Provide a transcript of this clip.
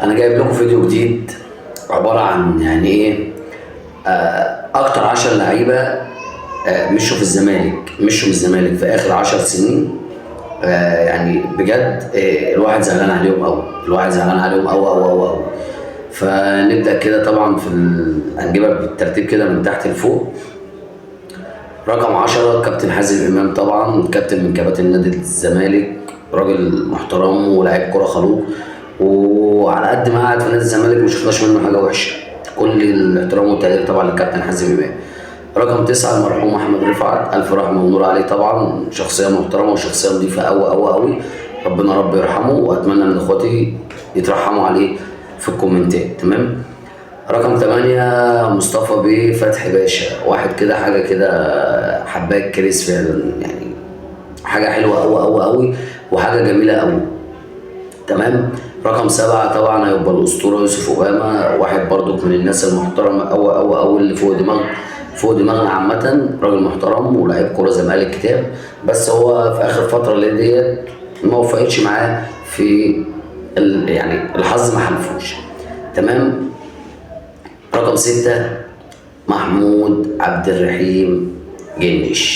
انا جايب لكم فيديو جديد عباره عن يعني ايه، اكتر 10 لعيبه مشوا من الزمالك في اخر 10 سنين. يعني بجد الواحد زعلان عليهم قوي، قوي. فنبدا كده طبعا هنجيبها بالترتيب كده من تحت لفوق. رقم 10 كابتن حازم امام، طبعا كابتن من كباتن نادي الزمالك، راجل محترم ولاعيب كرة خلوق، وعلى قد ما قعد في نادي الزمالك ما شفناش منه حاجه وحشه. كل الاحترام والتقدير طبعا للكابتن حازم امام. رقم 9 المرحوم احمد رفعت، الف رحمه ونور عليه، طبعا شخصيه محترمه وشخصيه نظيفه قوي. ربنا رب يرحمه، واتمنى من اخواتي يترحموا عليه في الكومنتات. تمام. رقم 8 مصطفى بيه فتحي باشا، واحد كده حاجه كده حباك كريس فعلا، يعني حاجه حلوه قوي وحاجه جميله قوي. تمام. رقم 7 طبعا هيبقى الاسطوره يوسف اوباما، واحد برضو من الناس المحترمه قوي اللي فوق دماغنا عامه. راجل محترم ولاعيب كوره زمالك كتاب، بس هو في اخر فتره اللي ديت ما وفقتش معاه في يعني الحظ ما حلفوش. تمام. رقم 6 محمود عبد الرحيم جنش.